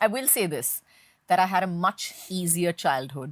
I will say this, that I had a much easier childhood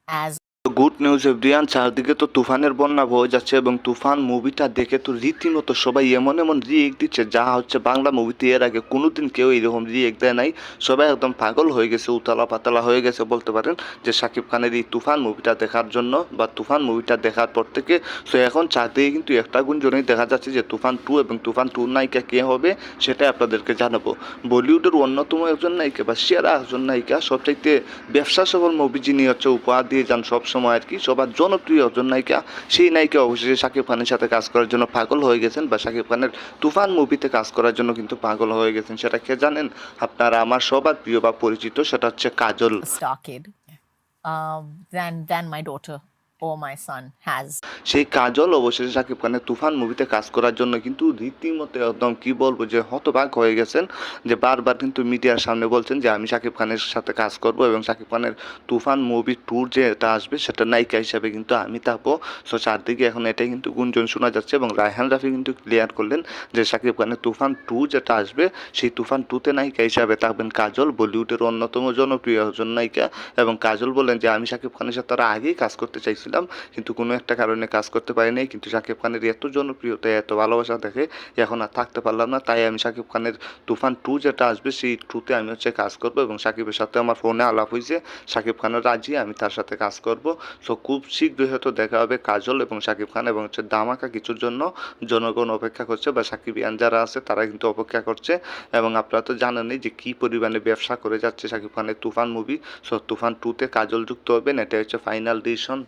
as good news everyone, চারদিকে তো তুফানের বন্যা বয়ে যাচ্ছে এবং তুফান মুভিটা দেখে তো রীতিমতো সবাই এমন এমন রিয়েক্ট দিচ্ছে যা হচ্ছে বাংলা মুভিতে এর আগে কোনোদিন কেউ এরকম রিয়েক্ট দেয় নাই। সবাই একদম পাগল হয়ে গেছে, উতলা পাতলা হয়ে গেছে বলতে পারেন, যে শাকিব খানের এই তুফান মুভিটা দেখার জন্য বা তুফান মুভিটা দেখার পর থেকে। সো এখন চারদিকে কিন্তু একটা গুঞ্জনই দেখা যাচ্ছে যে তুফান 2 এবং তুফান 2 নায়িকা কে হবে সেটা আপনাদেরকে জানাবো। বলিউডের অন্যতম একজন নায়িকা বা সেরা একজন নায়িকা, সবচাইতে ব্যবসা সফল মুভি যিনি হচ্ছে উপহার দিয়ে যান সবসময় আর কি, সবার জনপ্রিয় একজন নায়িকা, সেই নায়িকা অবশেষে শাকিব খানের সাথে কাজ করার জন্য পাগল হয়ে গেছেন বা শাকিব খানের তুফান মুভিতে কাজ করার জন্য কিন্তু পাগল হয়ে গেছেন। সেটা কে জানেন? আপনারা আমার সবার প্রিয় বা পরিচিত, সেটা হচ্ছে কাজল। a star kid than my daughter or my son has. সেই কাজল অবশেষে শাকিব খানের তুফান মুভিতে কাজ করার জন্য কিন্তু রীতিমতো একদম কি বলবো যে হতবাক হয়ে গেছেন, যে বারবার কিন্তু মিডিয়ার সামনে বলছেন যে আমি শাকিব খানের সাথে কাজ করব এবং শাকিব খানের তুফান মুভি ট্যুর যেটা আসবে সেটা নায়িকা হিসাবে কিন্তু আমি থাকবো। সো চারদিকে এখন এটাই কিন্তু গুঞ্জন শোনা যাচ্ছে এবং রায়হান রাফি কিন্তু ক্লিয়ার করলেন যে শাকিব খানের তুফান 2 যেটা আসবে সেই তুফান 2তে নায়িকা হিসাবে থাকবেন কাজল, বলিউডের অন্যতম জনপ্রিয় একজন নায়িকা। এবং কাজল বলেন যে আমি শাকিব খানের সাথে তারা আগেই কাজ করতে চাইছিলাম, কিন্তু কোনো একটা কারণে কাজ করতে পারি নাই, কিন্তু শাকিব খানের এত জনপ্রিয়তা এত ভালোবাসা দেখে এখন আর থাকতে পারলাম না, তাই আমি শাকিব খানের তুফান 2 যেটা আসবে সেই 2তে আমি হচ্ছে কাজ করব। এবং শাকিবের সাথে আমার ফোনে আলাপ হয়েছে, শাকিব খানও রাজি, আমি তার সাথে কাজ করব। সো খুব শীঘ্রই হয়তো দেখা হবে কাজল এবং শাকিব খান, এবং হচ্ছে ধামাকা কিছুর জন্য জনগণ অপেক্ষা করছে বা সাকিবিয়ান যারা আছে তারা কিন্তু অপেক্ষা করছে। এবং আপনারা তো জানেনই যে কী পরিমাণে ব্যবসা করে যাচ্ছে শাকিব খানের তুফান মুভি। সো তুফান 2তে কাজল যুক্ত হবেন, এটা হচ্ছে ফাইনাল ডিসিশন।